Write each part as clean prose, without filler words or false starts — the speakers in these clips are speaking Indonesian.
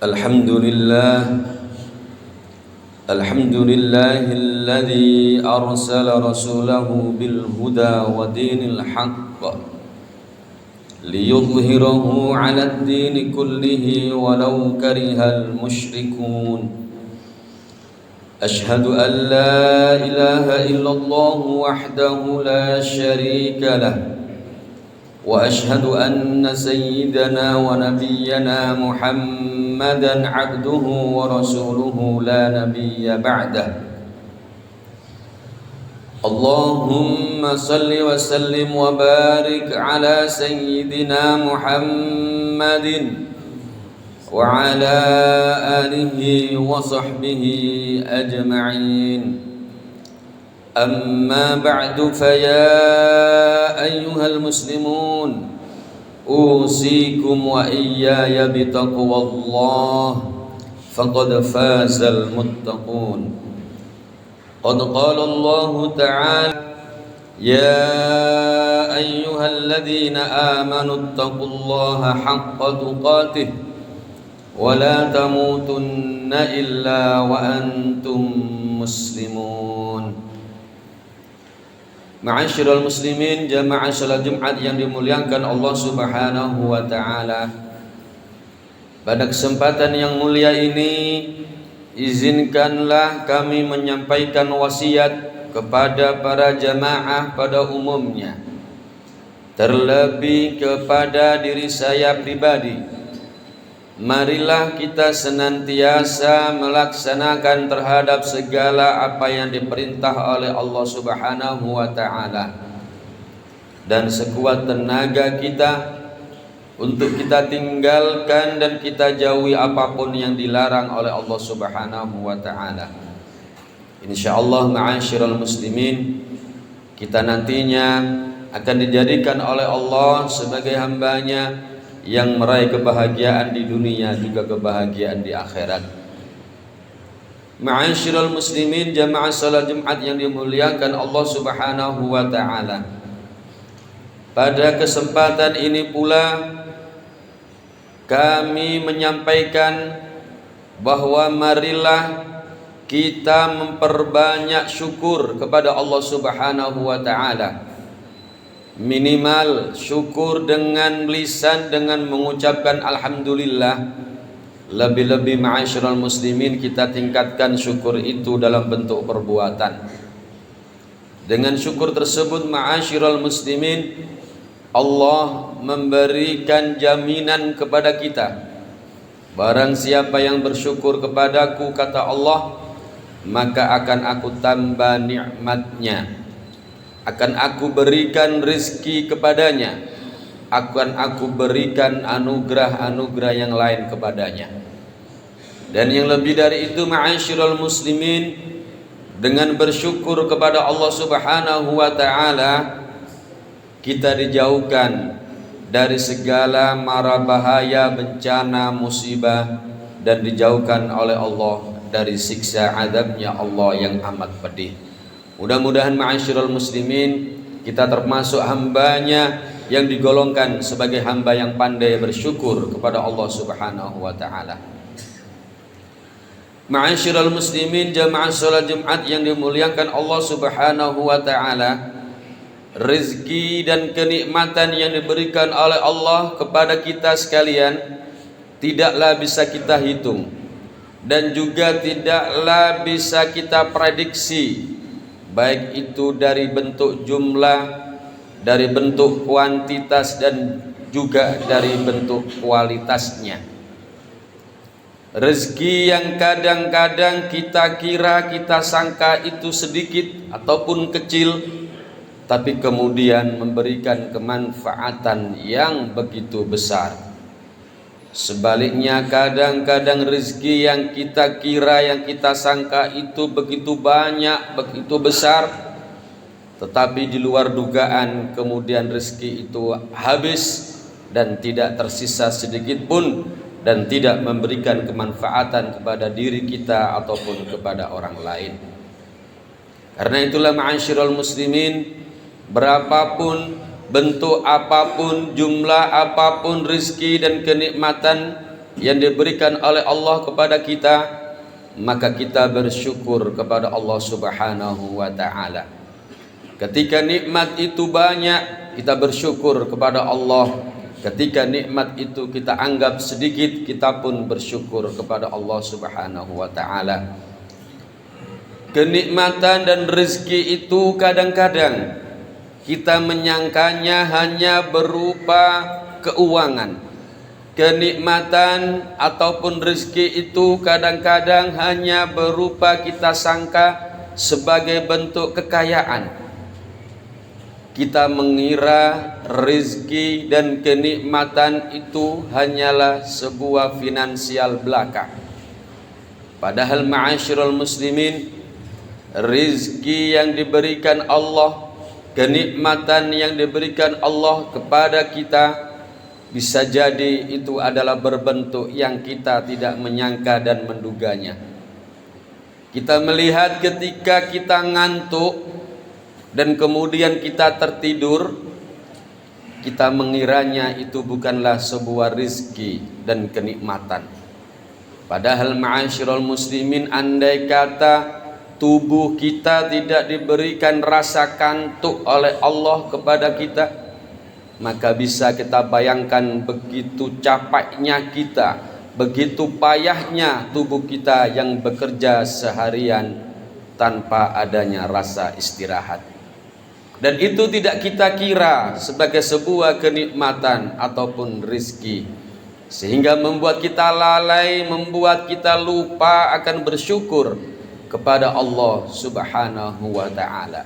الحمد لله الذي أرسل رسوله بالهدى ودين الحق ليظهره على الدين كله ولو كره المشركون. أشهد أن لا إله إلا الله وحده لا شريك له، وأشهد أن سيدنا ونبينا محمدا عبده ورسوله لا نبي بعده. اللهم صل وسلم وبارك على سيدنا محمد وعلى آله وصحبه أجمعين. أما بعد، فيا أيها المسلمون، أوصيكم وإياي بتقوى الله، فقد فاز المتقون. قد قال الله تعالى: يا أيها الذين آمنوا اتقوا الله حق تقاته ولا تموتن إلا وأنتم مسلمون. Ma'asyiral muslimin, jamaah salat Jumat yang dimuliakan Allah Subhanahu wa taala. Pada kesempatan yang mulia ini, izinkanlah kami menyampaikan wasiat kepada para jamaah pada umumnya, terlebih kepada diri saya pribadi. Marilah kita senantiasa melaksanakan terhadap segala apa yang diperintah oleh Allah Subhanahu wa taala, dan sekuat tenaga kita untuk kita tinggalkan dan kita jauhi apapun yang dilarang oleh Allah Subhanahu wa taala. Insyaallah, ma'asyiral muslimin, kita nantinya akan dijadikan oleh Allah sebagai hambanya yang meraih kebahagiaan di dunia, juga kebahagiaan di akhirat. Ma'asyiral muslimin, jamaah salat Jumat yang dimuliakan Allah Subhanahu wa taala. Pada kesempatan ini pula kami menyampaikan bahwa marilah kita memperbanyak syukur kepada Allah Subhanahu wa taala. Minimal syukur dengan lisan, dengan mengucapkan alhamdulillah. Lebih-lebih ma'asyiral muslimin, kita tingkatkan syukur itu dalam bentuk perbuatan. Dengan syukur tersebut, ma'asyiral muslimin, Allah memberikan jaminan kepada kita. Barang siapa yang bersyukur kepadaku, kata Allah, maka akan aku tambah nikmatnya, akan aku berikan rizki kepadanya, akan aku berikan anugerah-anugerah yang lain kepadanya. Dan yang lebih dari itu, ma'asyiral muslimin, dengan bersyukur kepada Allah Subhanahu wa taala, kita dijauhkan dari segala mara bahaya, bencana, musibah, dan dijauhkan oleh Allah dari siksa azabnya Allah yang amat pedih. Mudah-mudahan ma'asyiral muslimin, kita termasuk hambanya yang digolongkan sebagai hamba yang pandai bersyukur kepada Allah Subhanahu wa taala. Ma'asyiral muslimin, jamaah salat Jumat yang dimuliakan Allah Subhanahu wa taala, rezeki dan kenikmatan yang diberikan oleh Allah kepada kita sekalian tidaklah bisa kita hitung, dan juga tidaklah bisa kita prediksi, baik itu dari bentuk jumlah, dari bentuk kuantitas, dan juga dari bentuk kualitasnya. Rezeki yang kadang-kadang kita kira, kita sangka itu sedikit ataupun kecil, tapi kemudian memberikan kemanfaatan yang begitu besar. Sebaliknya, kadang-kadang rezeki yang kita kira, yang kita sangka itu begitu banyak, begitu besar, tetapi di luar dugaan kemudian rezeki itu habis dan tidak tersisa sedikit pun, dan tidak memberikan kemanfaatan kepada diri kita ataupun kepada orang lain. Karena itulah ma'asyiral muslimin, berapapun bentuk apapun, jumlah apapun rizki dan kenikmatan yang diberikan oleh Allah kepada kita, maka kita bersyukur kepada Allah Subhanahu wa taala. Ketika nikmat itu banyak, kita bersyukur kepada Allah. Ketika nikmat itu kita anggap sedikit, kita pun bersyukur kepada Allah Subhanahu wa taala. Kenikmatan dan rezeki itu kadang-kadang kita menyangkanya hanya berupa keuangan. Kenikmatan ataupun rezeki itu kadang-kadang hanya berupa kita sangka sebagai bentuk kekayaan. Kita mengira rezeki dan kenikmatan itu hanyalah sebuah finansial belaka. Padahal ma'asyiral muslimin, rezeki yang diberikan Allah, kenikmatan yang diberikan Allah kepada kita, bisa jadi itu adalah berbentuk yang kita tidak menyangka dan menduganya. Kita melihat ketika kita ngantuk dan kemudian kita tertidur, kita mengiranya itu bukanlah sebuah rizki dan kenikmatan. Padahal ma'asyiral muslimin, andai kata tubuh kita tidak diberikan rasa kantuk oleh Allah kepada kita, maka bisa kita bayangkan begitu capeknya kita, begitu payahnya tubuh kita yang bekerja seharian tanpa adanya rasa istirahat. Dan itu tidak kita kira sebagai sebuah kenikmatan ataupun rizki, sehingga membuat kita lalai, membuat kita lupa akan bersyukur kepada Allah Subhanahu wa ta'ala.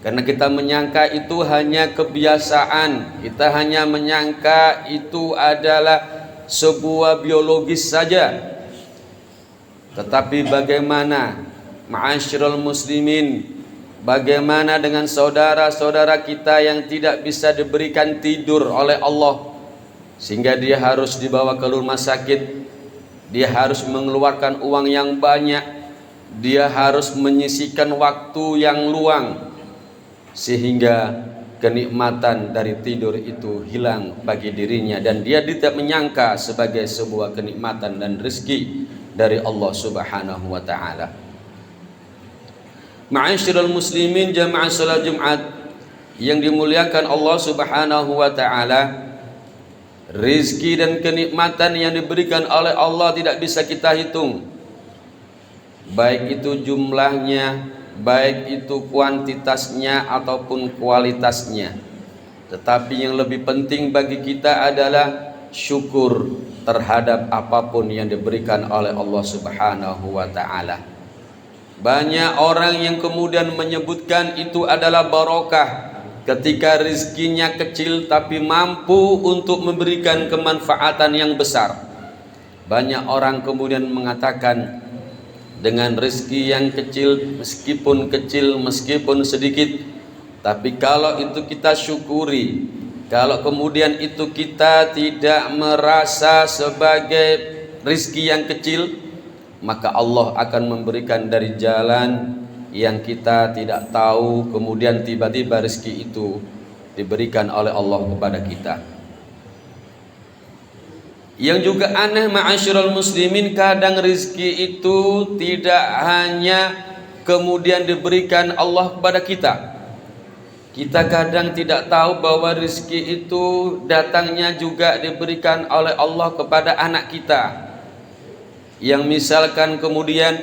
Karena kita menyangka itu hanya kebiasaan, kita hanya menyangka itu adalah sebuah biologis saja. Tetapi bagaimana ma'asyiral muslimin, bagaimana dengan saudara-saudara kita yang tidak bisa diberikan tidur oleh Allah, sehingga dia harus dibawa ke rumah sakit, dia harus mengeluarkan uang yang banyak, dia harus menyisihkan waktu yang luang, sehingga kenikmatan dari tidur itu hilang bagi dirinya, dan dia tidak menyangka sebagai sebuah kenikmatan dan rezeki dari Allah Subhanahu wa ta'ala. Ma'asyiral muslimin, jamaah salat Jumat yang dimuliakan Allah Subhanahu wa ta'ala, rizki dan kenikmatan yang diberikan oleh Allah tidak bisa kita hitung, baik itu jumlahnya, baik itu kuantitasnya ataupun kualitasnya. Tetapi yang lebih penting bagi kita adalah syukur terhadap apapun yang diberikan oleh Allah Subhanahu wa ta'ala. Banyak orang yang kemudian menyebutkan itu adalah barokah ketika rizkinya kecil tapi mampu untuk memberikan kemanfaatan yang besar. Banyak orang kemudian mengatakan, dengan rezeki yang kecil, meskipun sedikit, tapi kalau itu kita syukuri, kalau kemudian itu kita tidak merasa sebagai rezeki yang kecil, maka Allah akan memberikan dari jalan yang kita tidak tahu, kemudian tiba-tiba rezeki itu diberikan oleh Allah kepada kita. Yang juga aneh ma'asyiral muslimin, kadang rezeki itu tidak hanya kemudian diberikan Allah kepada kita. Kita kadang tidak tahu bahwa rezeki itu datangnya juga diberikan oleh Allah kepada anak kita. Yang misalkan kemudian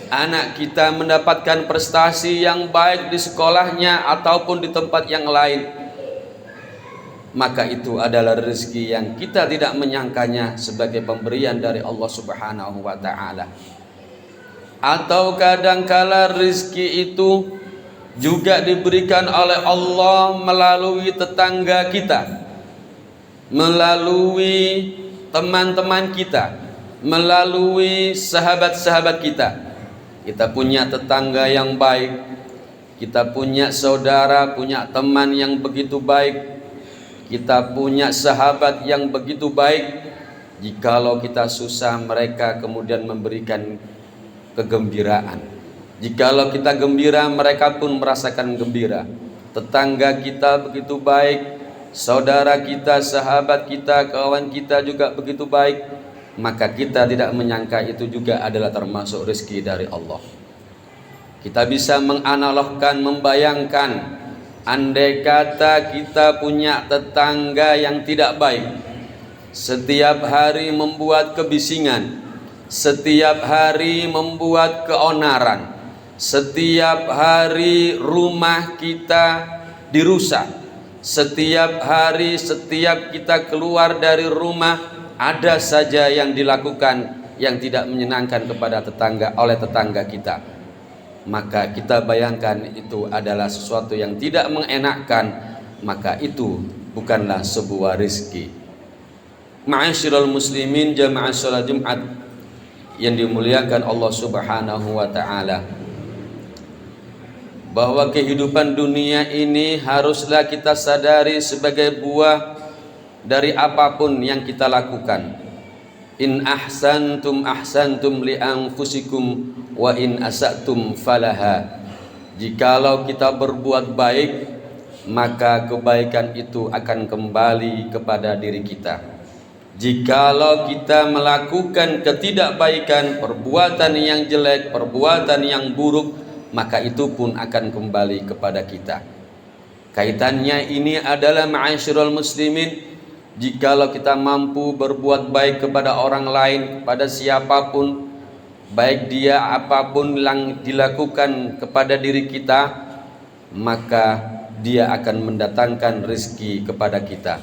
anak kita mendapatkan prestasi yang baik di sekolahnya ataupun di tempat yang lain, maka itu adalah rezeki yang kita tidak menyangkanya sebagai pemberian dari Allah Subhanahu wa ta'ala. Atau kadangkala rezeki itu juga diberikan oleh Allah melalui tetangga kita, melalui teman-teman kita, melalui sahabat-sahabat kita. Kita punya tetangga yang baik, kita punya saudara, punya teman yang begitu baik, kita punya sahabat yang begitu baik. Jikalau kita susah, mereka kemudian memberikan kegembiraan. Jikalau kita gembira, mereka pun merasakan gembira. Tetangga kita begitu baik, saudara kita, sahabat kita, kawan kita juga begitu baik, maka kita tidak menyangka itu juga adalah termasuk rezeki dari Allah. Kita bisa menganalogkan, membayangkan, andai kata kita punya tetangga yang tidak baik, setiap hari membuat kebisingan, setiap hari membuat keonaran, setiap hari rumah kita dirusak, setiap hari setiap kita keluar dari rumah ada saja yang dilakukan yang tidak menyenangkan kepada tetangga oleh tetangga kita. Maka kita bayangkan itu adalah sesuatu yang tidak mengenakkan, maka itu bukanlah sebuah rezeki. Ma'asyiral muslimin jamaah salat Jumat yang dimuliakan Allah Subhanahu wa taala, bahwa kehidupan dunia ini haruslah kita sadari sebagai buah dari apapun yang kita lakukan. In ahsantum ahsantum li anfusikum wa in asatum falaha. Jikalau kita berbuat baik, maka kebaikan itu akan kembali kepada diri kita. Jikalau kita melakukan ketidakbaikan, perbuatan yang jelek, perbuatan yang buruk, maka itu pun akan kembali kepada kita. Kaitannya ini adalah ma'asyiral muslimin, jikalau kita mampu berbuat baik kepada orang lain, kepada siapapun, baik dia apapun yang dilakukan kepada diri kita, maka dia akan mendatangkan rezeki kepada kita.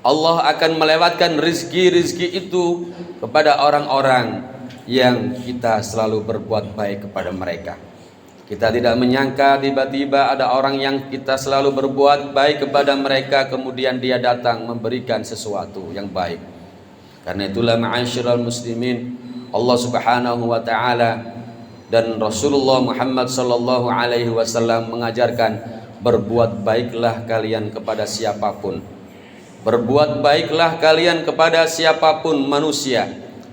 Allah akan melewatkan rezeki-rezeki itu kepada orang-orang yang kita selalu berbuat baik kepada mereka. Kita tidak menyangka tiba-tiba ada orang yang kita selalu berbuat baik kepada mereka, kemudian dia datang memberikan sesuatu yang baik. Karena itulah ma'asyiral muslimin, Allah Subhanahu wa taala dan Rasulullah Muhammad sallallahu alaihi wasallam mengajarkan, berbuat baiklah kalian kepada siapapun. Berbuat baiklah kalian kepada siapapun manusia,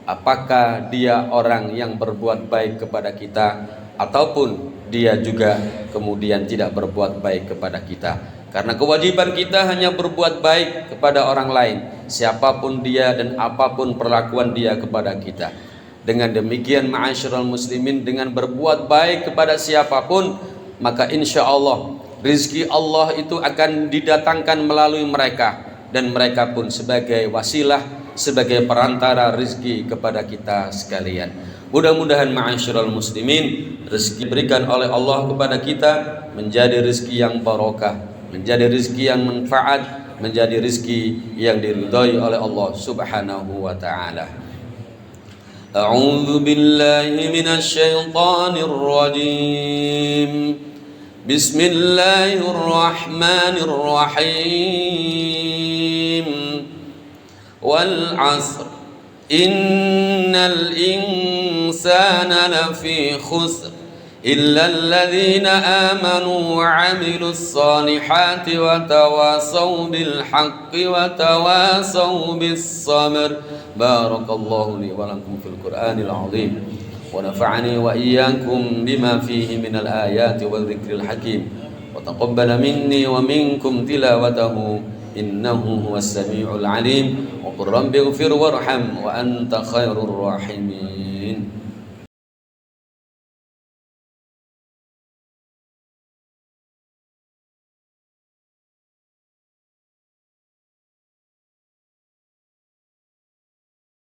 apakah dia orang yang berbuat baik kepada kita ataupun dia juga kemudian tidak berbuat baik kepada kita. Karena kewajiban kita hanya berbuat baik kepada orang lain, siapapun dia dan apapun perlakuan dia kepada kita. Dengan demikian ma'asyiral muslimin, dengan berbuat baik kepada siapapun, maka insya Allah rizki Allah itu akan didatangkan melalui mereka, dan mereka pun sebagai wasilah, sebagai perantara rizki kepada kita sekalian. Mudah-mudahan ma'asyiral muslimin, rezeki berikan oleh Allah kepada kita menjadi rezeki yang barokah, menjadi rezeki yang manfaat, menjadi rezeki yang diridhai oleh Allah Subhanahu wa taala. A'udzu billahi minasy syaithanir rajim. Bismillahirrahmanirrahim. Wal 'asr innal insana lafi khusr illa alladhina amanu wa 'amilus salihati wa tawasaw bil haqqi wa tawasaw bis sabr. Barakallahu li wa lakum fil Qur'anil 'azim wa nafa'ani wa iyyakum bima fihi minal ayati wa dzikril hakim wa taqabbala minni wa minkum tilawatahu innahu huwas samiul 'alim. wa qur rabbighfir warham wa anta khairur rahimin.